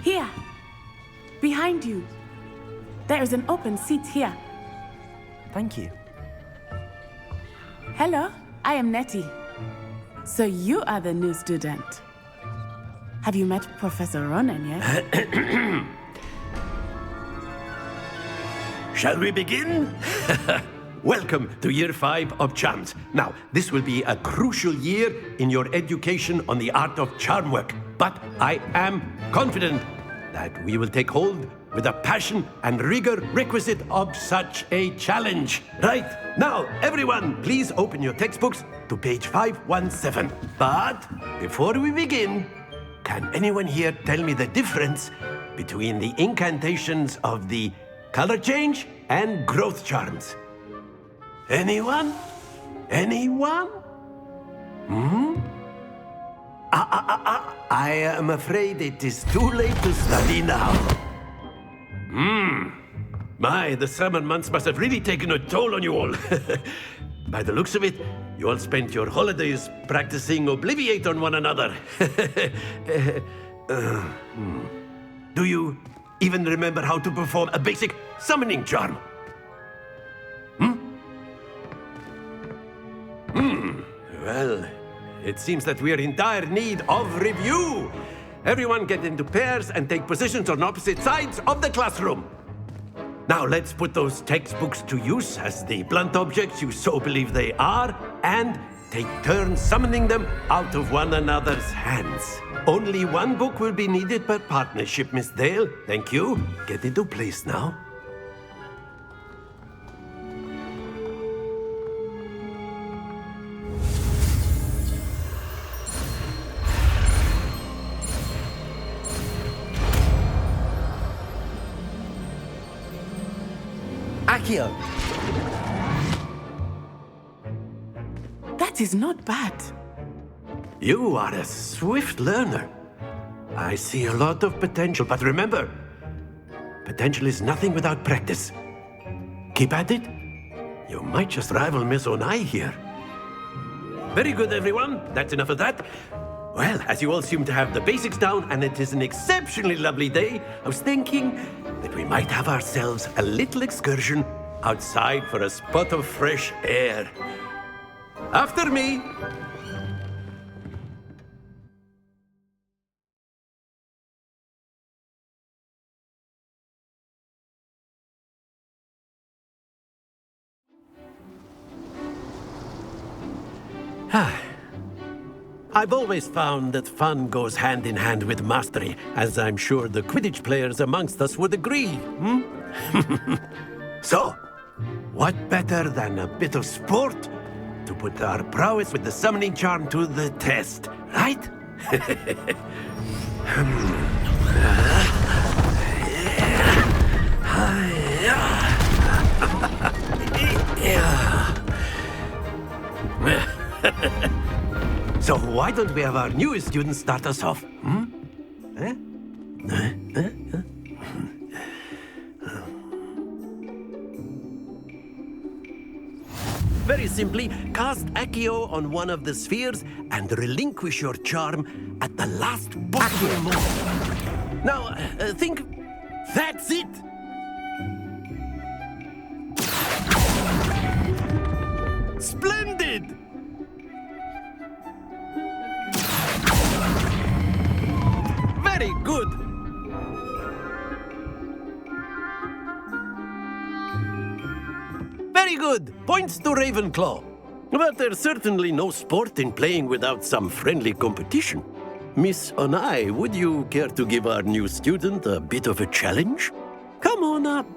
Here. Behind you. There is an open seat here. Thank you. Hello, I am Nettie. So you are the new student. Have you met Professor Ronan yet? Shall we begin? Welcome to Year 5 of Charms. Now, this will be a crucial year in your education on the art of charm work. But I am confident that we will take hold with the passion and rigor requisite of such a challenge. Right, now, everyone, please open your textbooks to page 517. But before we begin, can anyone here tell me the difference between the incantations of the color change and growth charms? Anyone? Anyone? I am afraid it is too late to study now. My, the summer months must have really taken a toll on you all. By the looks of it, you all spent your holidays practicing Obliviate on one another. Do you even remember how to perform a basic summoning charm? Well, it seems that we are in dire need of review. Everyone get into pairs and take positions on opposite sides of the classroom. Now let's put those textbooks to use as the blunt objects you so believe they are, and take turns summoning them out of one another's hands. Only one book will be needed per partnership, Miss Dale. Thank you. Get into place now. Accio! That is not bad. You are a swift learner. I see a lot of potential, but remember, potential is nothing without practice. Keep at it. You might just rival Miss Onai here. Very good, everyone. That's enough of that. Well, as you all seem to have the basics down, and it is an exceptionally lovely day, I was thinking that we might have ourselves a little excursion outside for a spot of fresh air. After me. I've always found that fun goes hand in hand with mastery, as I'm sure the Quidditch players amongst us would agree. So, what better than a bit of sport to put our prowess with the summoning charm to the test, right? So why don't we have our newest student start us off? Very simply, cast Accio on one of the spheres and relinquish your charm at the last possible moment. Now, think... That's it! Splendid! Very good! Very good! Points to Ravenclaw. But there's certainly no sport in playing without some friendly competition. Miss Onai, would you care to give our new student a bit of a challenge? Come on up.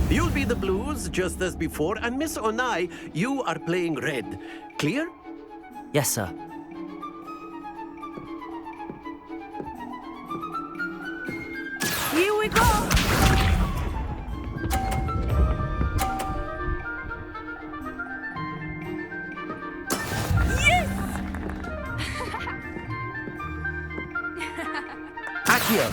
You'll be the blues, just as before, and Miss Onai, you are playing red. Clear? Yes, sir. Here we go! Accio!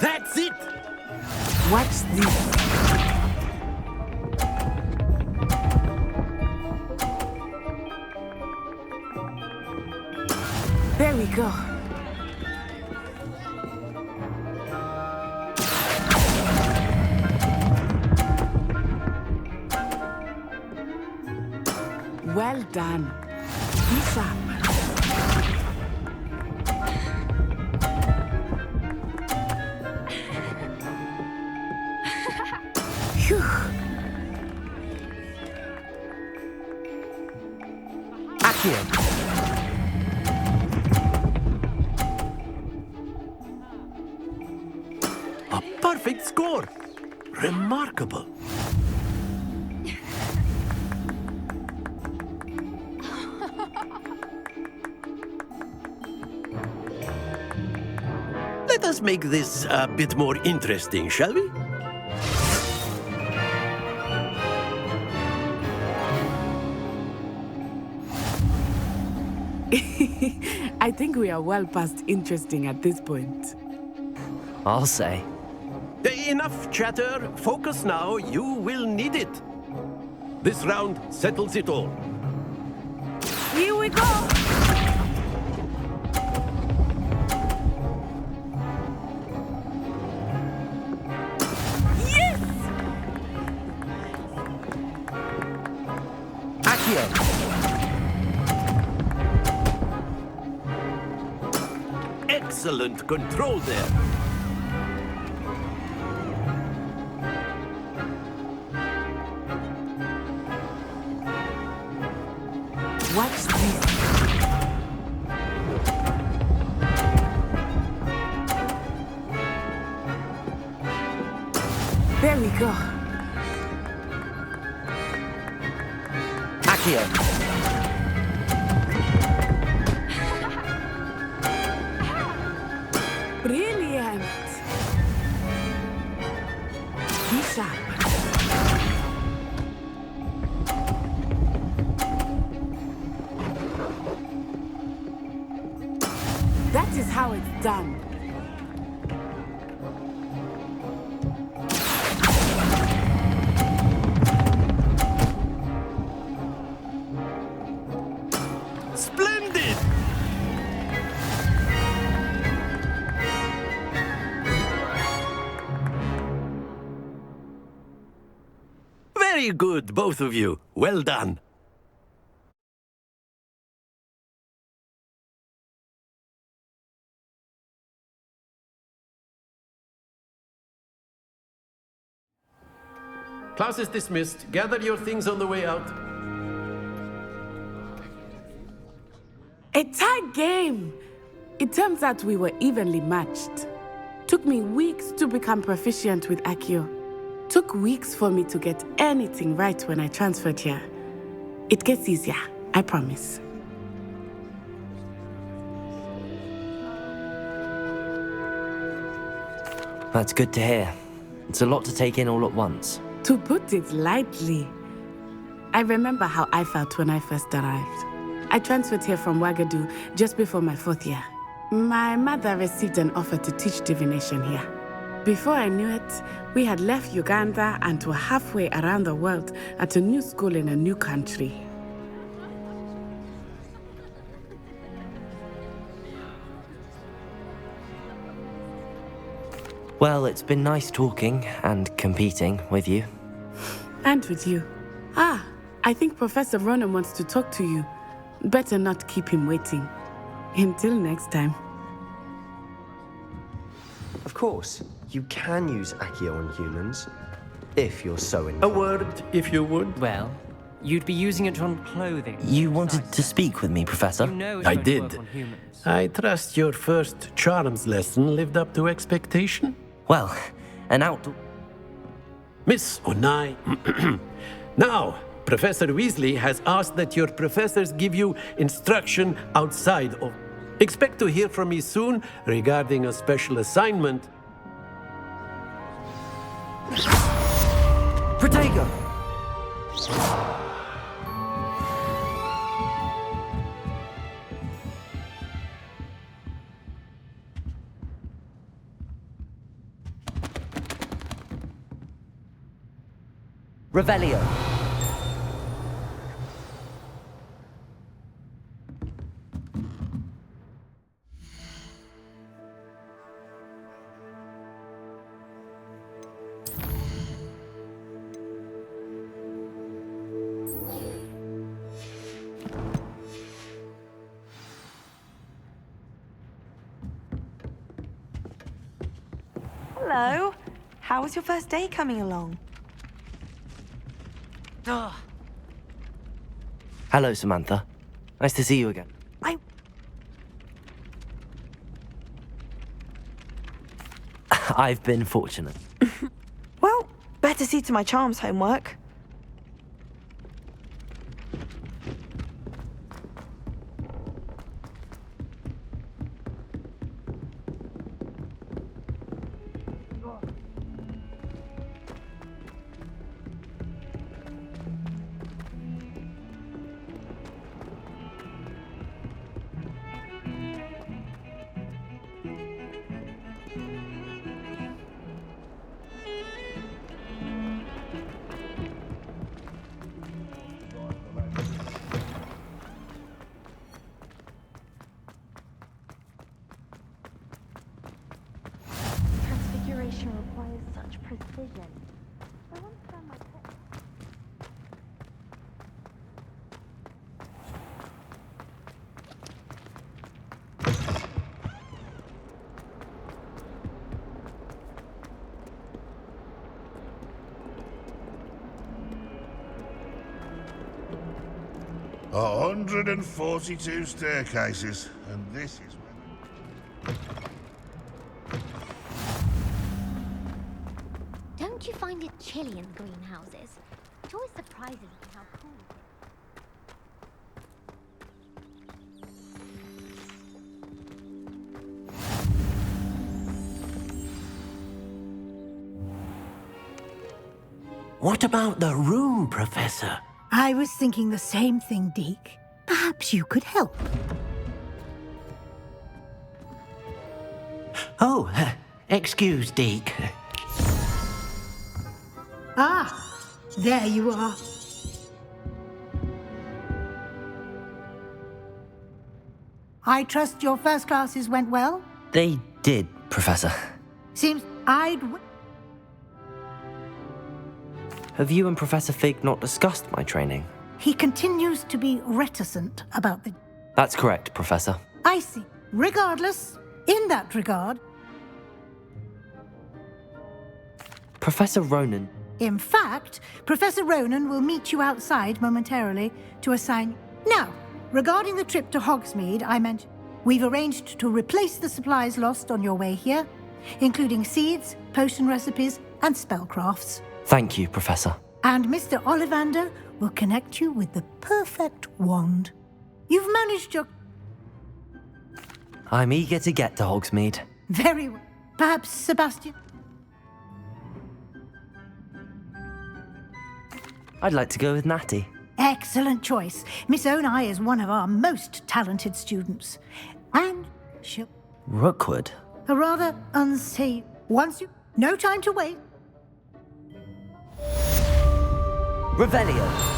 That's it! Watch this. go. Well done. Be sharp. Phew. Accio. A perfect score. Remarkable. Let us make this a bit more interesting, shall we? I think we are well past interesting at this point. I'll say. Enough chatter. Focus now. You will need it. This round settles it all. Here we go! Yes! Accio. Excellent control there. Watch this. There we go. Accio. Brilliant. Be sharp. That is how it's done. Splendid! Very good, both of you. Well done. Class is dismissed. Gather your things on the way out. A tight game. It turns out we were evenly matched. Took me weeks to become proficient with Accio. Took weeks for me to get anything right when I transferred here. It gets easier, I promise. That's good to hear. It's a lot to take in all at once. To put it lightly, I remember how I felt when I first arrived. I transferred here from Wagadu just before my 4th year. My mother received an offer to teach divination here. Before I knew it, we had left Uganda and were halfway around the world at a new school in a new country. Well, it's been nice talking and competing with you. And with you. Ah, I think Professor Ronan wants to talk to you. Better not keep him waiting. Until next time. Of course, you can use Accio on humans, if you're so A inclined. word, if you would. Well, you'd be using it on clothing. You wanted to speak with me, Professor? You know it's I going to did. work on humans. I trust your first charms lesson lived up to expectation. Well, an outdoor... Miss Onai. Now, Professor Weasley has asked that your professors give you instruction outside of... Expect to hear from me soon regarding a special assignment. Protego! Revelio. Hello. How was your first day coming along? Hello, Samantha. Nice to see you again. I've been fortunate. Well, better see to my charms homework. Transfiguration requires such precision. I once found my pet. A 142 staircases, and this is when... Don't you find it chilly in the greenhouses? It always surprises me how cool it is. What about the room, Professor? I was thinking the same thing, Deke. Perhaps you could help. Oh, excuse, Deke. Ah, there you are. I trust your first classes went well? They did, Professor. Seems I'd... Have you and Professor Fig not discussed my training? He continues to be reticent about the... That's correct, Professor. I see. Regardless, in that regard... Professor Ronan. In fact, Professor Ronan will meet you outside momentarily to assign... Now, regarding the trip to Hogsmeade, I mentioned... We've arranged to replace the supplies lost on your way here, including seeds, potion recipes, and spellcrafts. Thank you, Professor. And Mr. Ollivander will connect you with the perfect wand. You've managed your... I'm eager to get to Hogsmeade. Very well. Perhaps Sebastian? I'd like to go with Natty. Excellent choice. Miss Onai is one of our most talented students. And she'll... Rookwood? A rather unsafe... Once you... No time to wait. Revelio.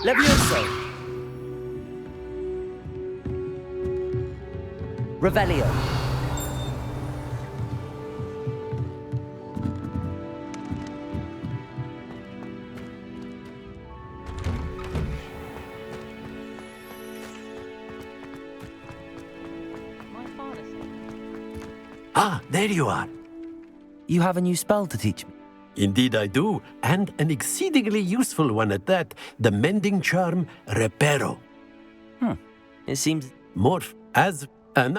Levioso. Revelio. Ah, there you are. You have a new spell to teach me. Indeed I do, and an exceedingly useful one at that. The mending charm, Reparo. It seems... Morph as an...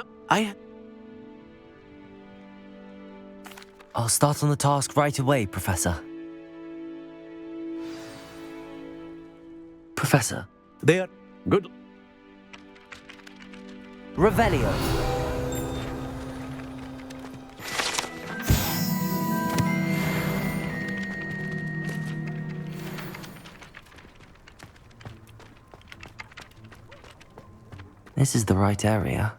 I'll start on the task right away, Professor. Professor. They are good. Revelio. This is the right area.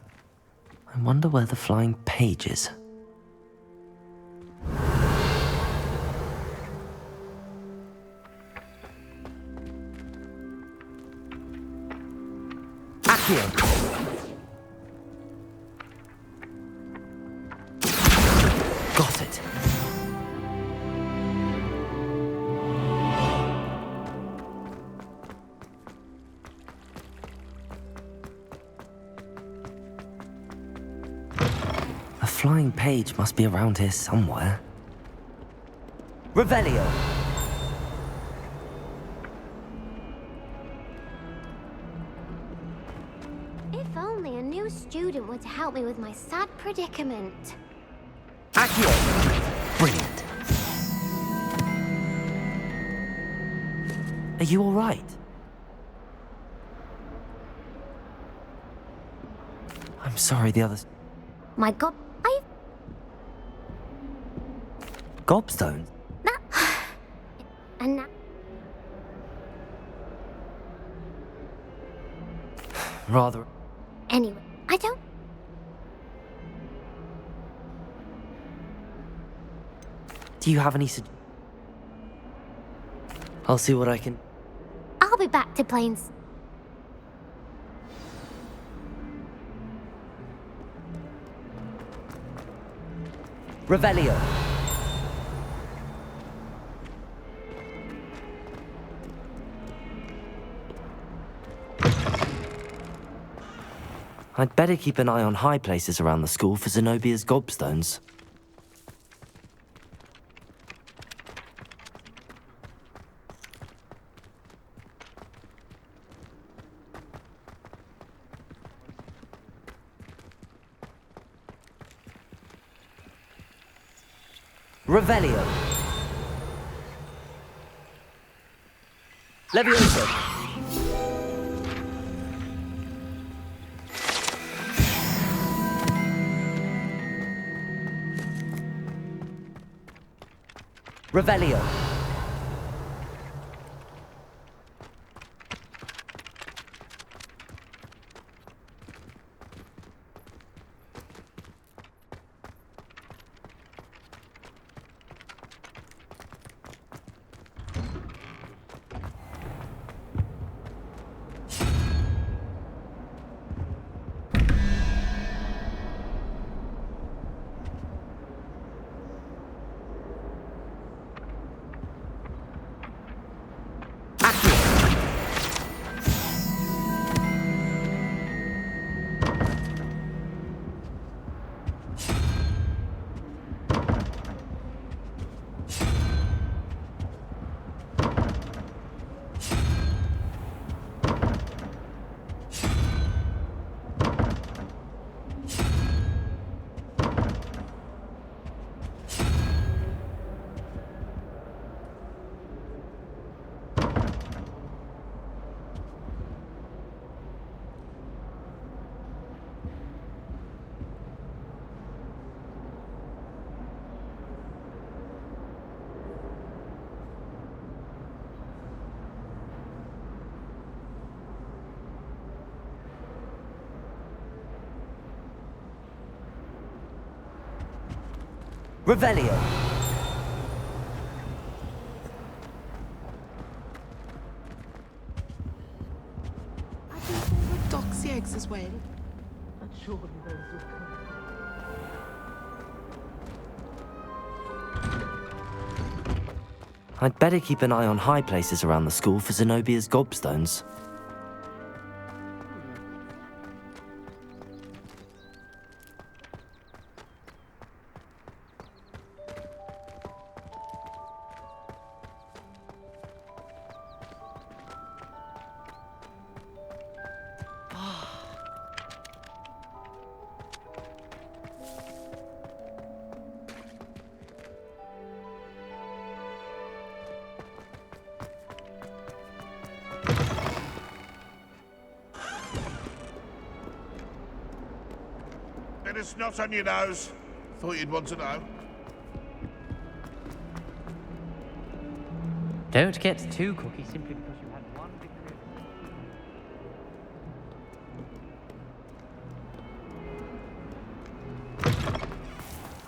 I wonder where the flying page is. Got it. The flying page must be around here somewhere. Revelio. If only a new student were to help me with my sad predicament. Accio! Brilliant. Are you all right? I'm sorry, the others... My god, Gobstones? And now... Rather... Anyway, I don't... Do you have any I'll see what I can... I'll be back to Plains. Revelio. I'd better keep an eye on high places around the school for Zenobia's gobstones. Revelio. Levioso. Revelio. Revelio. I think there were doxy eggs as well. But surely those will come. I'd better keep an eye on high places around the school for Zenobia's gobstones. Bit of snot on your nose. Thought you'd want to know. Don't get too cocky simply because you had one victory.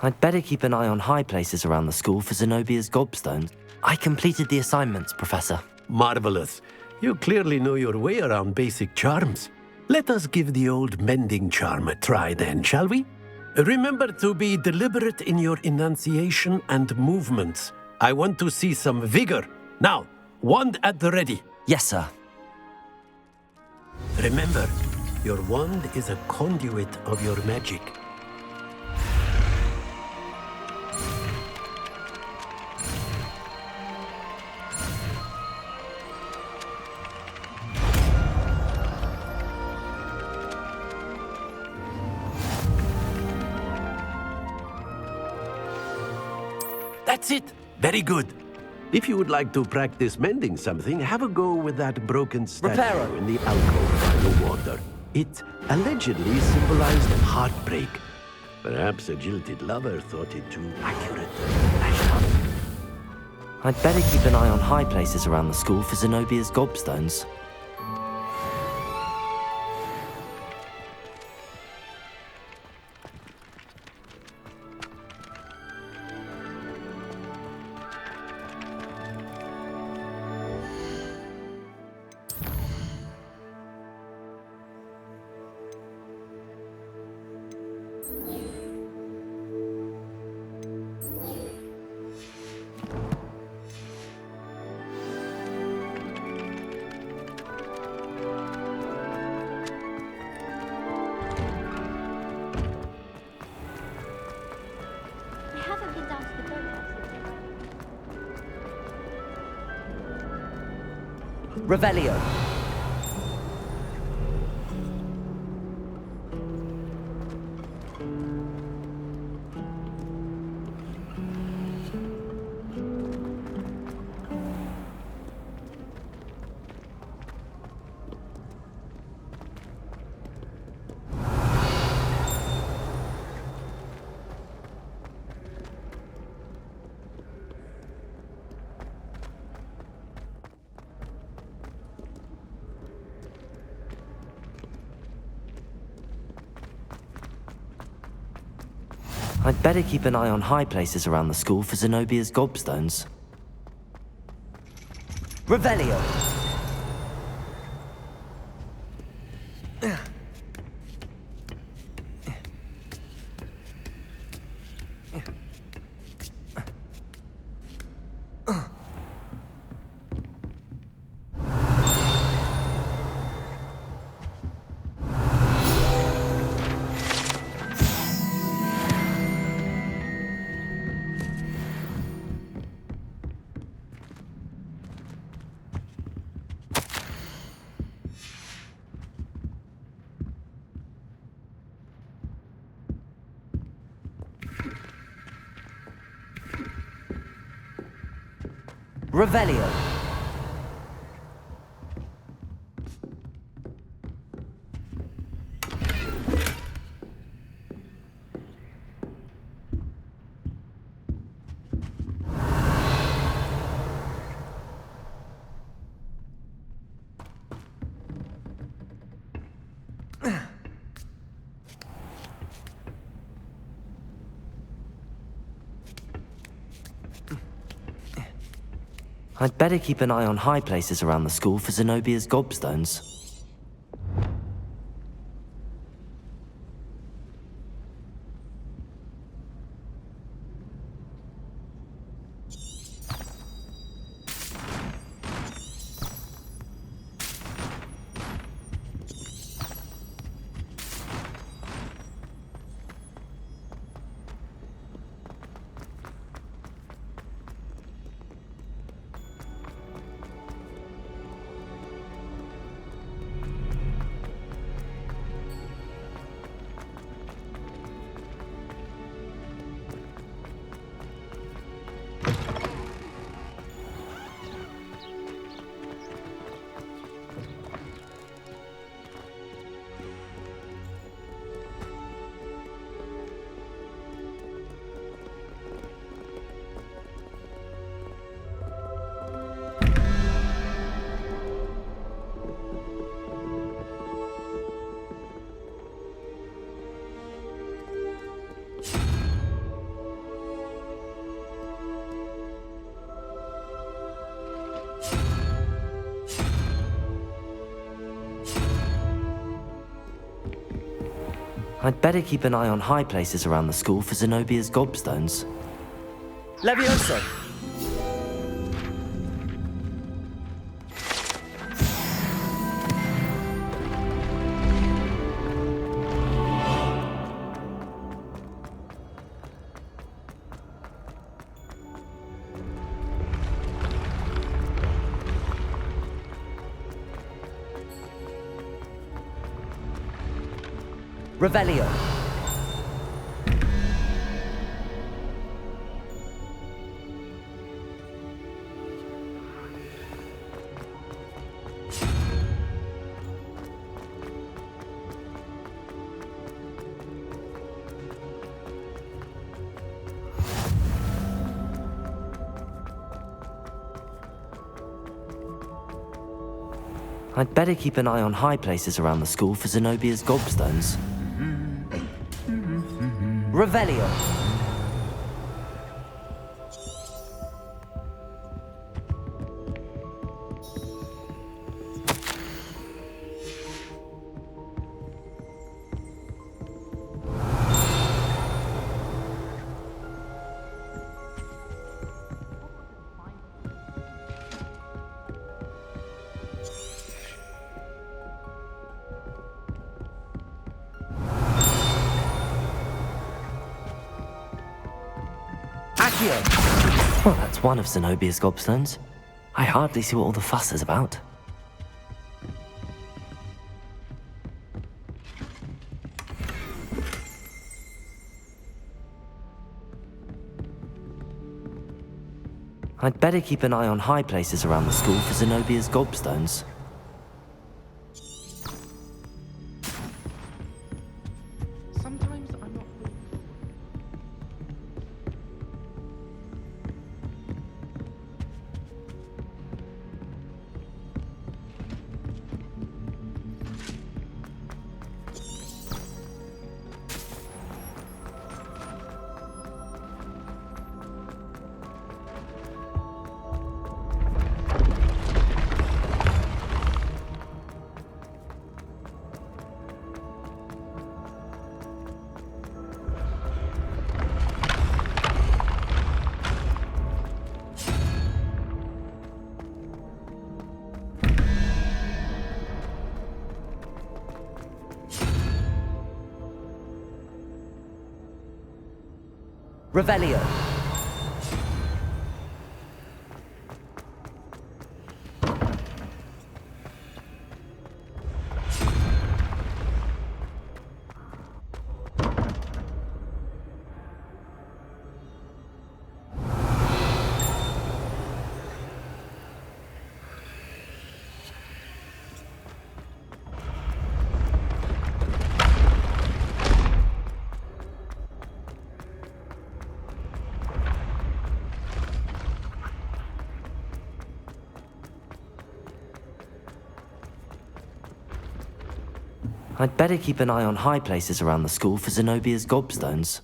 I'd better keep an eye on high places around the school for Zenobia's gobstones. I completed the assignments, Professor. Marvelous. You clearly know your way around basic charms. Let us give the old mending charm a try then, shall we? Remember to be deliberate in your enunciation and movements. I want to see some vigor. Now, wand at the ready. Yes, sir. Remember, your wand is a conduit of your magic. That's it. Very good. If you would like to practice mending something, have a go with that broken statue Reparo. in the alcove by the water. It allegedly symbolized heartbreak. Perhaps a jilted lover thought it too accurate. I'd better keep an eye on high places around the school for Zenobia's gobstones. I haven't been down to the boathouse yet. Revelio. I'd better keep an eye on high places around the school for Zenobia's gobstones. Revelio. Revelio. I'd better keep an eye on high places around the school for Zenobia's gobstones. I'd better keep an eye on high places around the school for Zenobia's gobstones. Levioso! Revelio. I'd better keep an eye on high places around the school for Zenobia's gobstones. Revelio. Well, that's one of Zenobia's gobstones. I hardly see what all the fuss is about. I'd better keep an eye on high places around the school for Zenobia's gobstones. Sometimes I'm not really... Revelio. I'd better keep an eye on high places around the school for Zenobia's gobstones.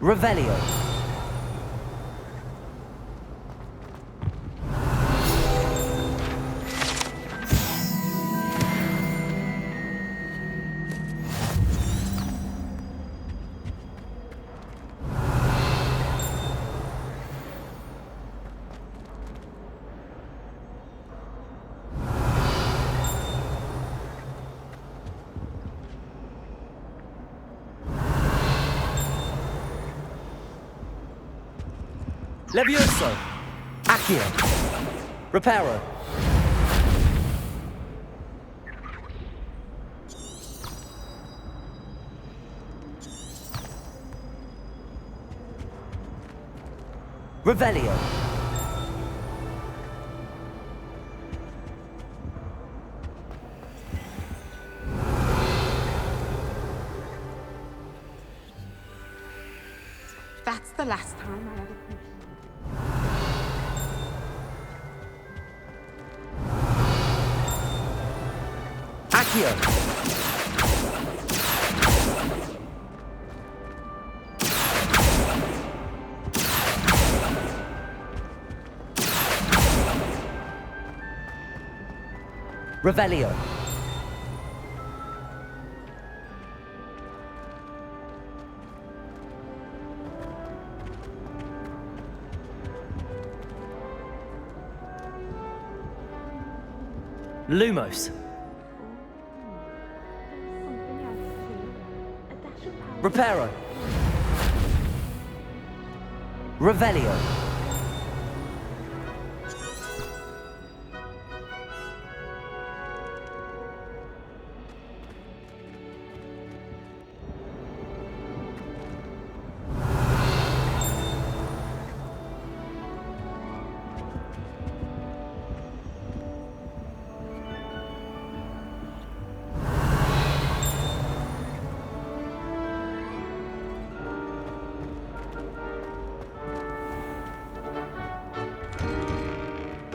Revelio. Levioso. Accio. Reparo. Revelio. the last time I ever Accio. Revelio. Lumos. Reparo. Revelio.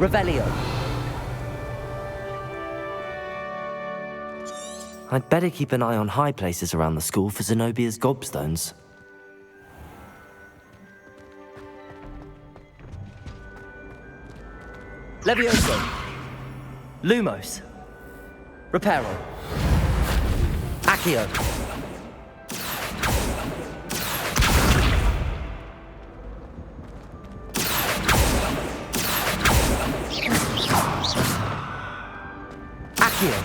Revelio. I'd better keep an eye on high places around the school for Zenobia's gobstones. Levioso. Lumos. Reparo. Accio. Accio.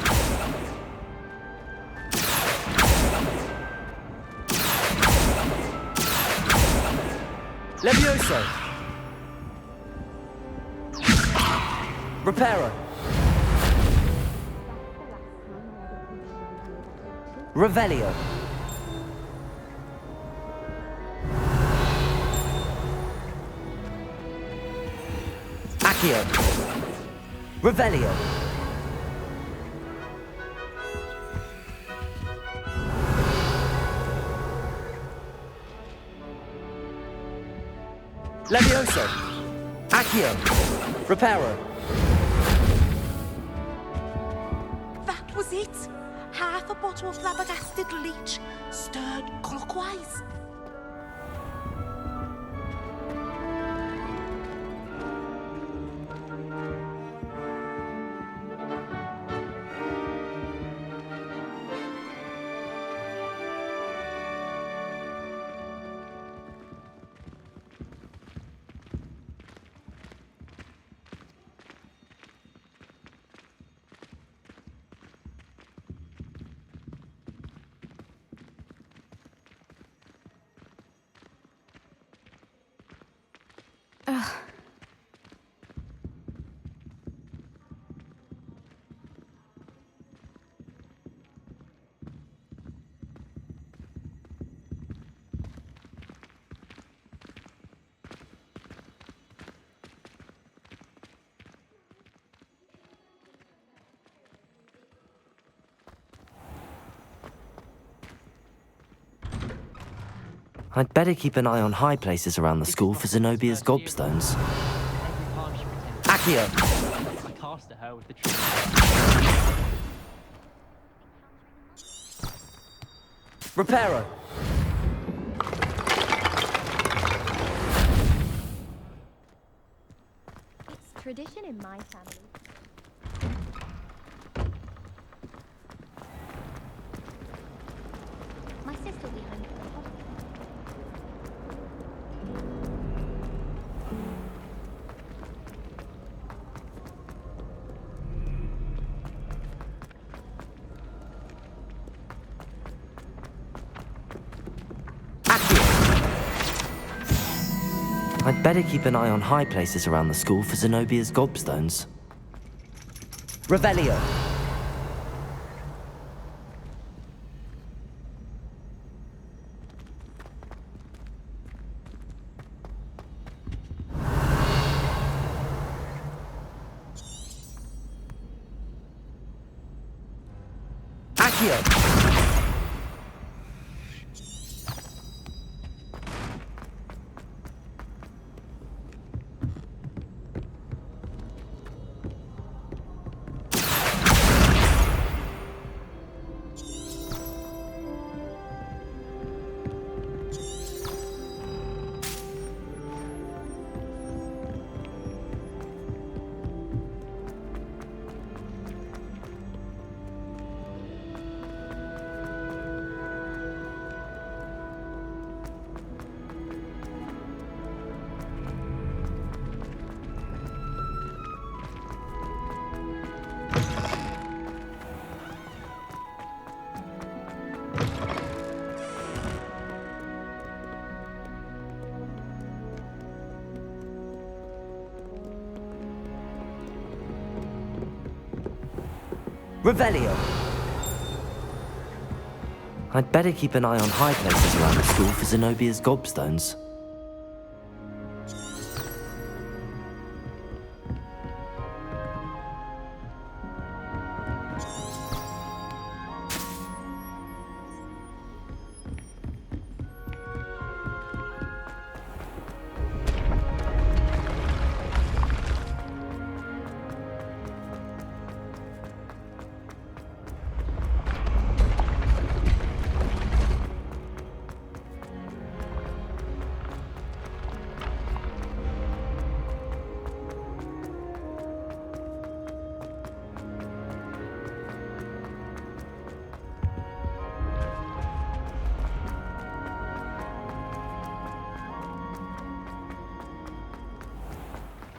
Levioso. Reparo. Revelio. Accio. Revelio. Levioso. Accio. Reparo. That was it. Half a bottle of flabbergasted leech, stirred clockwise. I'd better keep an eye on high places around the school for Zenobia's gobstones. Accio. I cast at her with the tree. Reparo. It's tradition in my family. My sister will be home for the holidays. I'd better keep an eye on high places around the school for Zenobia's gobstones. Revelio. Accio. Revelio. I'd better keep an eye on high places around the school for Zenobia's gobstones.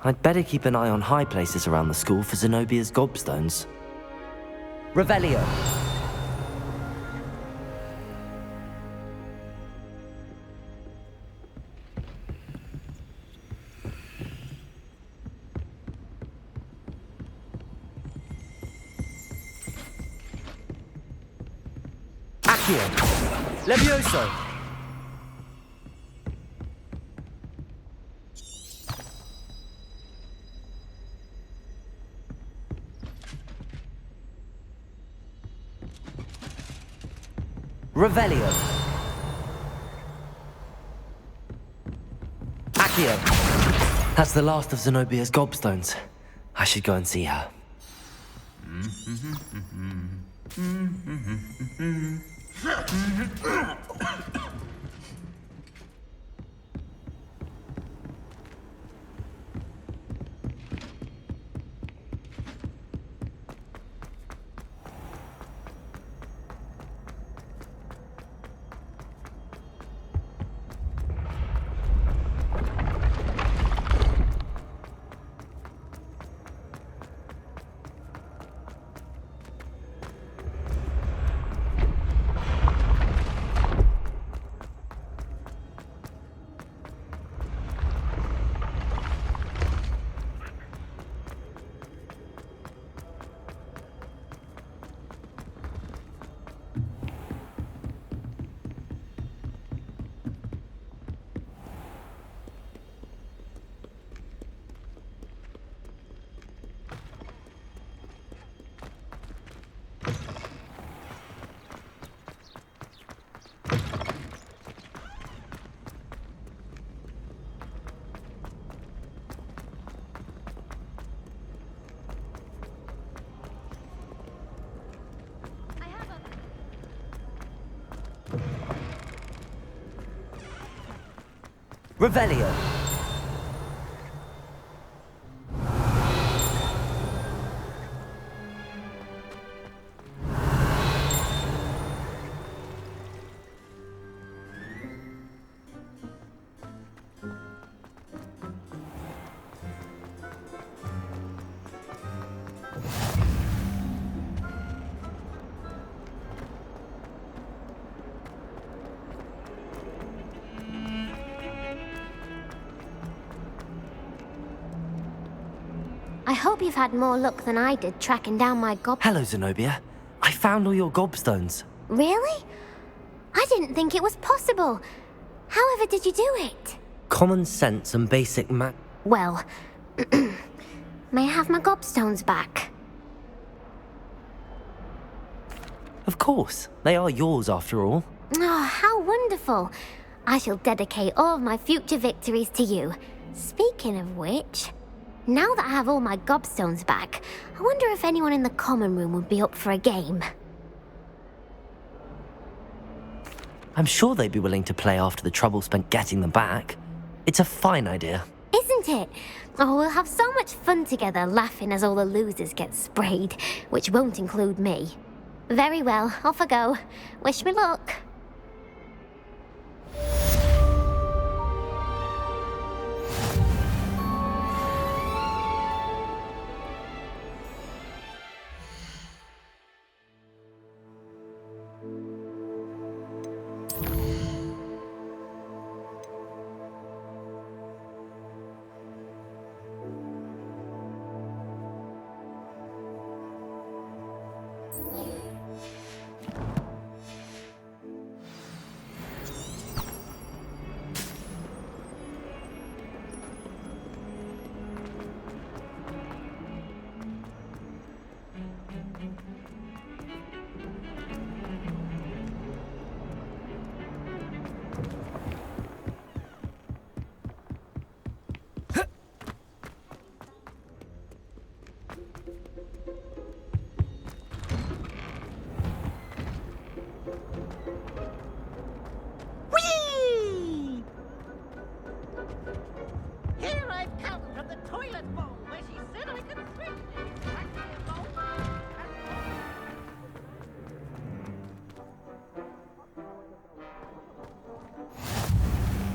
I'd better keep an eye on high places around the school for Zenobia's gobstones. Revelio. Accio. Levioso. Revelio. Accio. That's the last of Zenobia's gobstones. I should go and see her. Revelio. I hope you've had more luck than I did tracking down my gob... Hello, Zenobia. I found all your gobstones. Really? I didn't think it was possible. However did you do it? Common sense and basic Well, may I have my gobstones back? Of course. They are yours, after all. Oh, how wonderful. I shall dedicate all of my future victories to you. Speaking of which, now that I have all my gobstones back, I wonder if anyone in the common room would be up for a game. I'm sure they'd be willing to play after the trouble spent getting them back. It's a fine idea. Isn't it? Oh, we'll have so much fun together laughing as all the losers get sprayed, which won't include me. Very well, off I go. Wish me luck.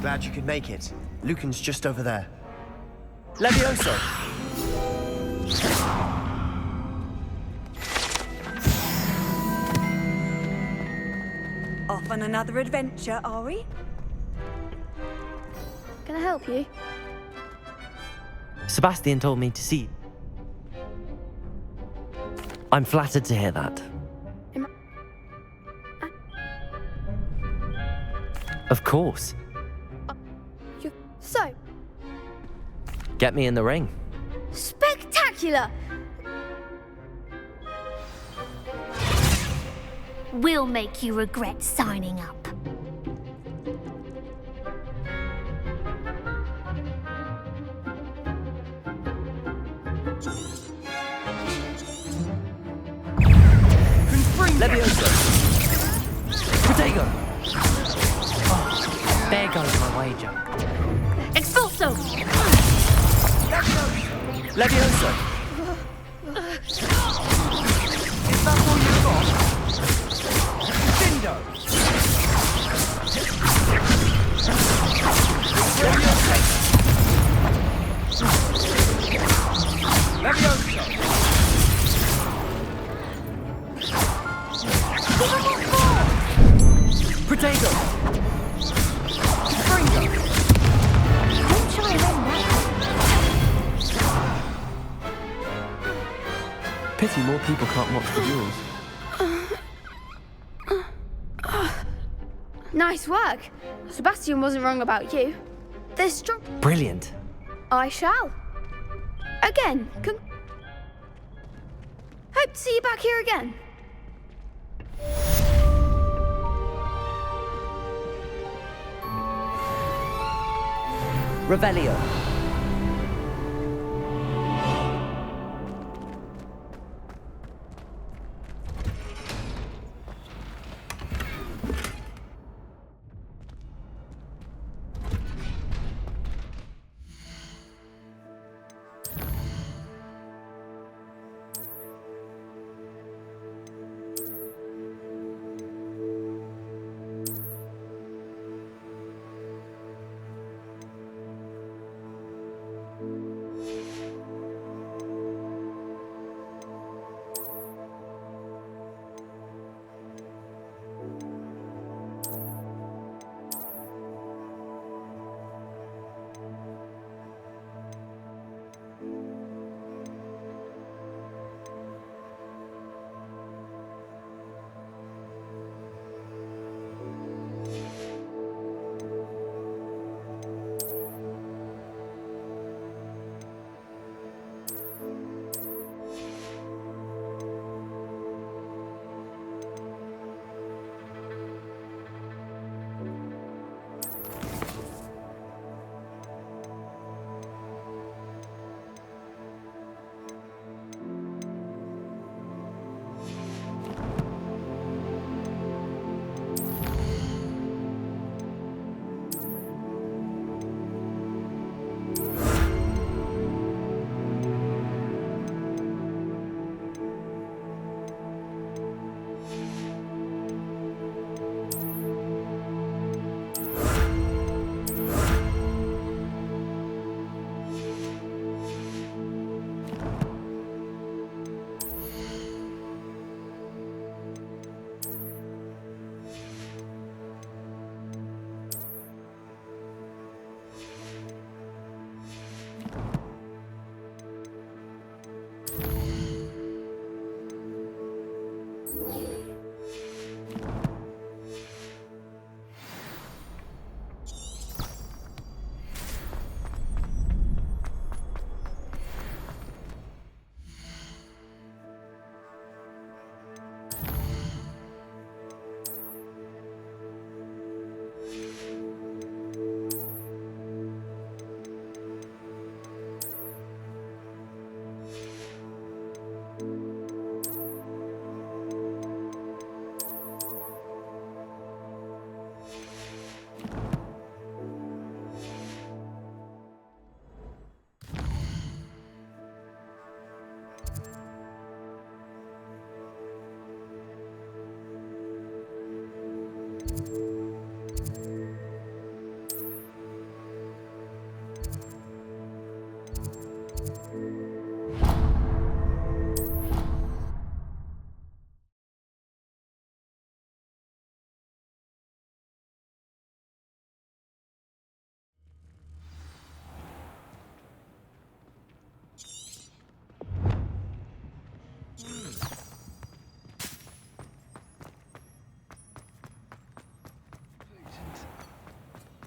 Glad you could make it. Lucan's just over there. Levioso! Off on another adventure, are we? Can I help you? Sebastian told me to see you. I'm flattered to hear that. Of course. So, Get me in the ring. spectacular! We'll make you regret signing up. Levioso! Protego! Oh, there goes my wager. Expulso! Levioso! Is that all you've got? Dindo! Levioso! Protego! Fringo! Don't try them now. Pity more people can't watch the duels. Nice work. Sebastian wasn't wrong about you. They're strong. Brilliant. I shall. Again, hope to see you back here again. Revelio.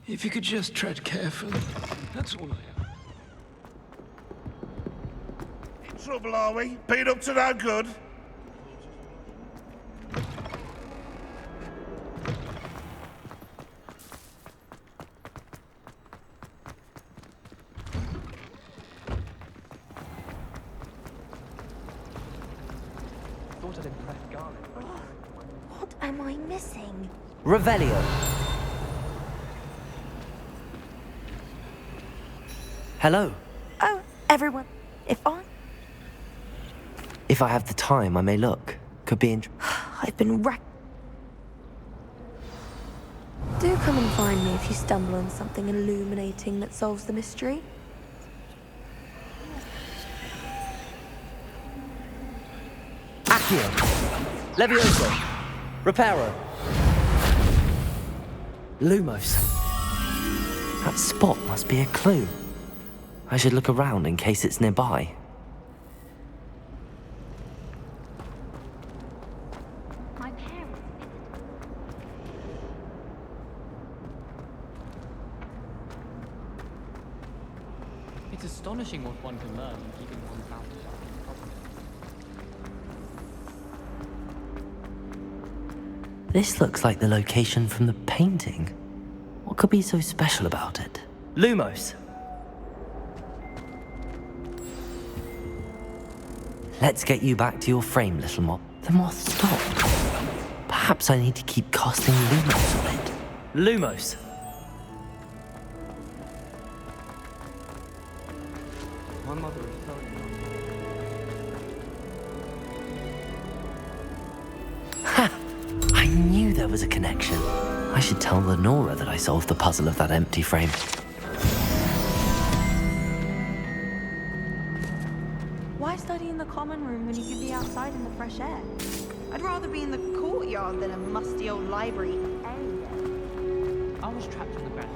If you could just tread carefully, that's all I ask. In trouble, are we? Been up to no good? What am I missing? Revelio. Hello. Oh, everyone. If I have the time, I may look. Could be I've been Do come and find me if you stumble on something illuminating that solves the mystery. Accio. Levioso. Reparo. Lumos. That spot must be a clue. I should look around in case it's nearby. My parents. It's astonishing what one can learn in keeping one's mouth shut. This looks like the location from the painting. What could be so special about it? Lumos. Let's get you back to your frame, little moth. The moth stopped. Perhaps I need to keep casting Lumos on it. Lumos. My mother is telling me. Ha! I knew there was a connection. I should tell Lenora that I solved the puzzle of that empty frame. Why study in the common room when you could be outside in the fresh air? I'd rather be in the courtyard than a musty old library. I was trapped on the grass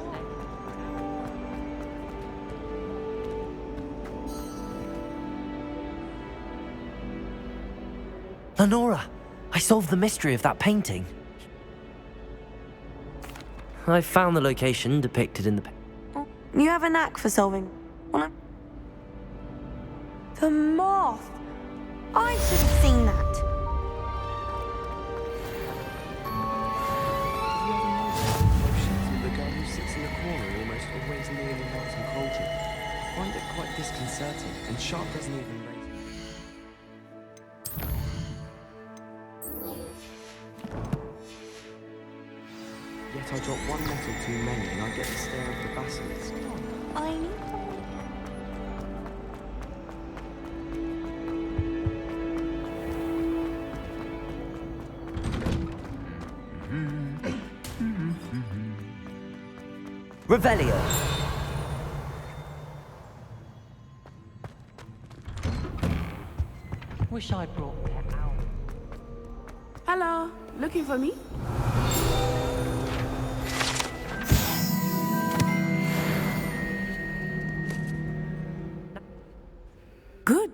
there. Lenora! I solved the mystery of that painting. I found the location depicted in the... You have a knack for solving. The moth! I should have seen that. The girl who sits in the corner almost always nearly melts in cauldron. I find it quite disconcerting, and Sharp doesn't even raise it. Yet I drop one metal too many, and I get the stare of the basilisk. I need Revelio. Wish I brought that out. Hello, looking for me? Good.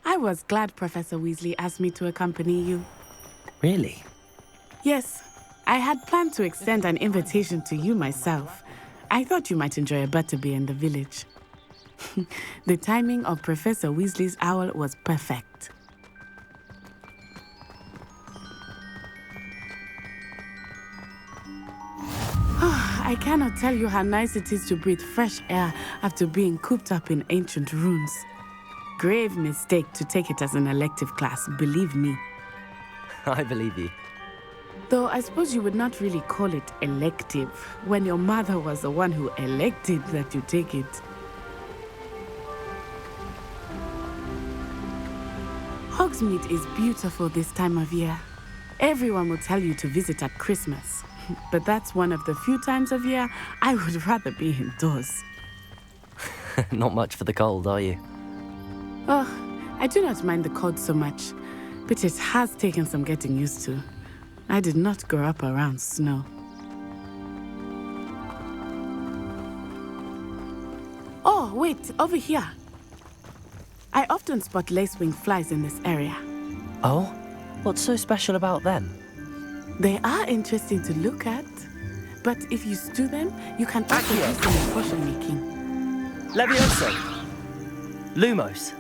I was glad Professor Weasley asked me to accompany you. Really? Yes, I had planned to extend an invitation to you myself. I thought you might enjoy a butterbeer in the village. The timing of Professor Weasley's owl was perfect. I cannot tell you how nice it is to breathe fresh air after being cooped up in ancient ruins. Grave mistake to take it as an elective class, believe me. I believe you. Though I suppose you would not really call it elective when your mother was the one who elected that you take it. Hogsmeade is beautiful this time of year. Everyone will tell you to visit at Christmas, but that's one of the few times of year I would rather be indoors. Not much for the cold, are you? Oh, I do not mind the cold so much, but it has taken some getting used to. I did not grow up around snow. Oh, wait, over here. I often spot lacewing flies in this area. Oh? What's so special about them? They are interesting to look at, but if you stew them, you can also use them in potion making. Levioso! Lumos!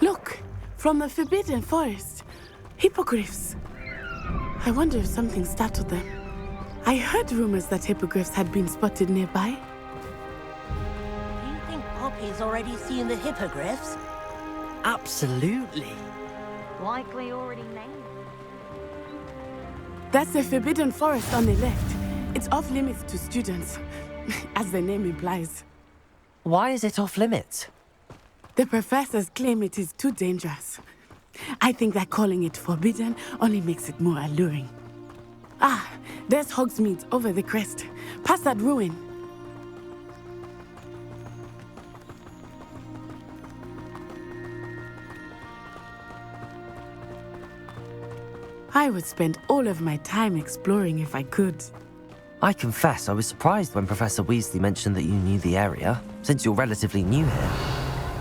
Look! From the Forbidden Forest. Hippogriffs. I wonder if something startled them. I heard rumors that hippogriffs had been spotted nearby. Do you think Poppy's already seen the hippogriffs? Absolutely. Likely already named. That's the Forbidden Forest on the left. It's off limits to students, as the name implies. Why is it off limits? The professors claim it is too dangerous. I think that calling it forbidden only makes it more alluring. Ah, there's Hogsmeade over the crest. Past that ruin. I would spend all of my time exploring if I could. I confess I was surprised when Professor Weasley mentioned that you knew the area, since you're relatively new here.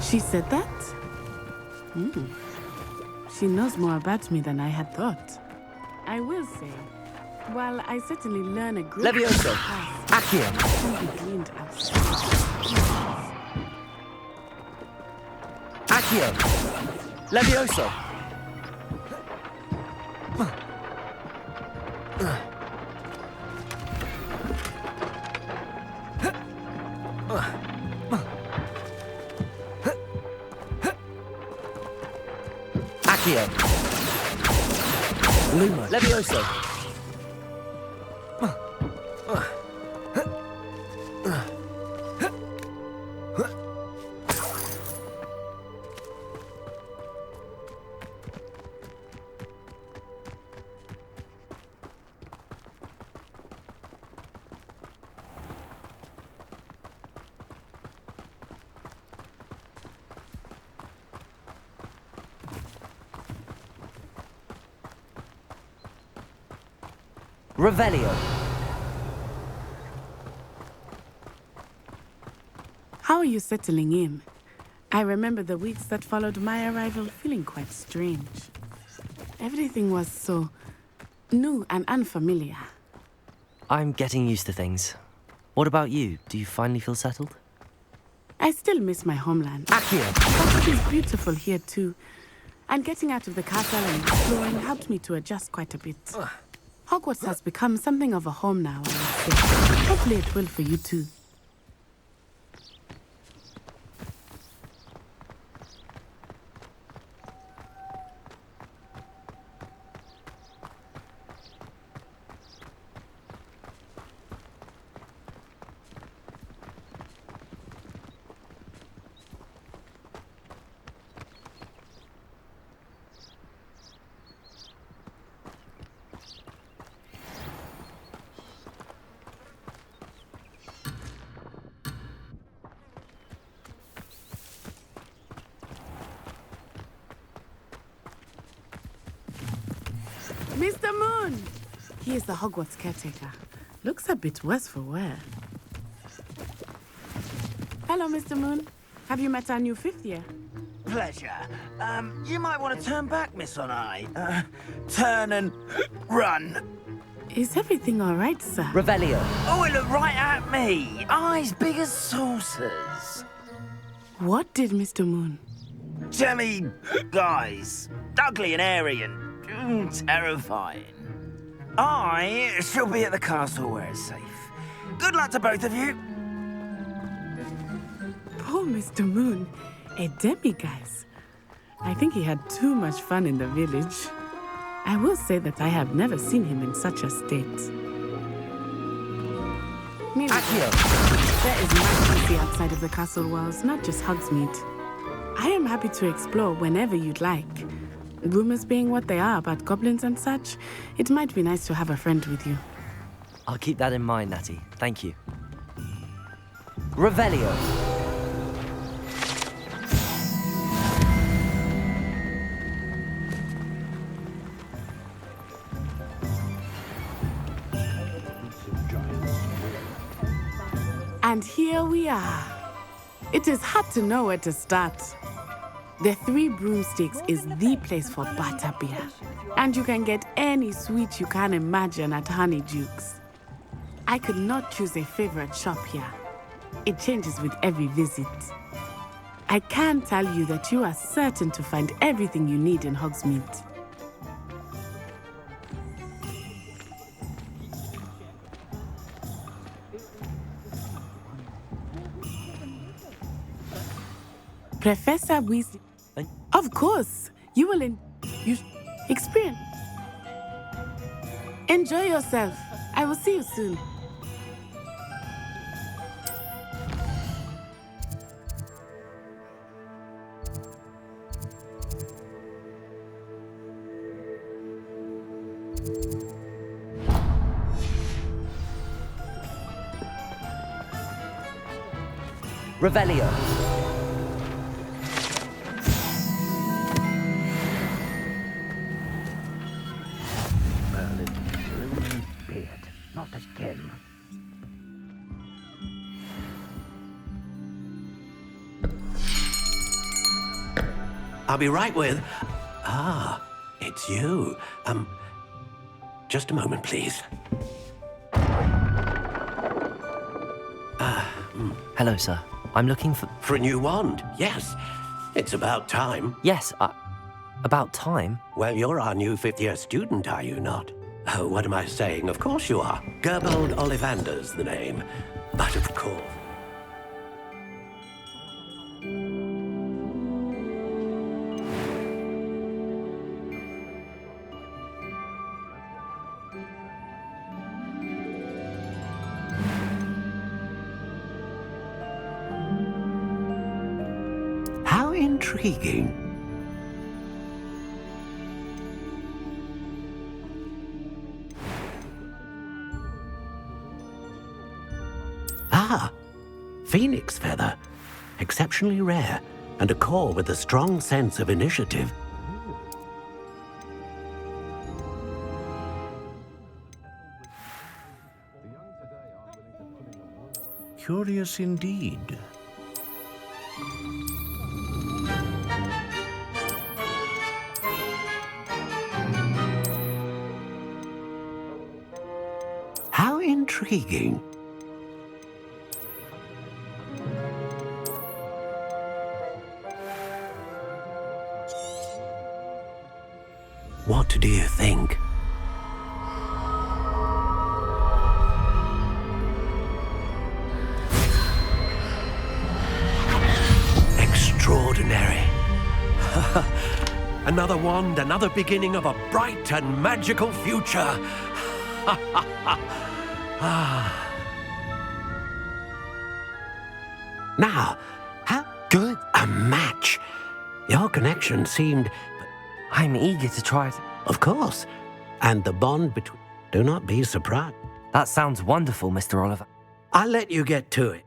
She said that? She knows more about me than I had thought. I will say, while I certainly learn a great Levioso! Accio! can be gleaned outside. Accio! Levioso! Accio! Lumos! Levioso! Revelio! How are you settling in? I remember the weeks that followed my arrival feeling quite strange. Everything was so new and unfamiliar. I'm getting used to things. What about you? Do you finally feel settled? I still miss my homeland. Accio! But it is beautiful here too. And getting out of the castle and exploring helped me to adjust quite a bit. Hogwarts has become something of a home now, I would say. Hopefully it will for you too. Mr. Moon! He is the Hogwarts caretaker. Looks a bit worse for wear. Hello, Mr. Moon. Have you met our new fifth year? Pleasure. You might want to turn back, Miss Onai. Turn and run. Is everything all right, sir? Revelio! Oh, it looked right at me. Eyes big as saucers. What did Mr. Moon? Jelly guys. Ugly and airy and terrifying. I shall be at the castle where it's safe. Good luck to both of you. Poor Mr. Moon. A demiguise. I think he had too much fun in the village. I will say that I have never seen him in such a state. There is much to see outside of the castle walls, not just Hogsmeade. I am happy to explore whenever you'd like. Rumors being what they are about goblins and such, it might be nice to have a friend with you. I'll keep that in mind, Natty. Thank you. Revelio. And here we are. It is hard to know where to start. The Three Broomsticks is the place for butterbeer, and you can get any sweet you can imagine at Honeydukes. I could not choose a favorite shop here. It changes with every visit. I can tell you that you are certain to find everything you need in Hogsmeade. Professor Weasley. Of course, you will experience. Enjoy yourself. I will see you soon. Revelio. Not again. I'll be right with... Ah, it's you. Just a moment, please. Hello, sir. I'm looking for... For a new wand, yes. It's about time. Yes, about time? Well, you're our new fifth-year student, are you not? Oh, what am I saying? Of course you are. Gerbold Ollivander's the name. But of course... How intriguing. Ah, phoenix feather. Exceptionally rare, and a core with a strong sense of initiative. Curious indeed. How intriguing. What do you think? Extraordinary. Another wand, another beginning of a bright and magical future. Now, how good a match. Your connection seemed... I'm eager to try it. Of course. And the bond between... Do not be surprised. That sounds wonderful, Mr. Oliver. I'll let you get to it.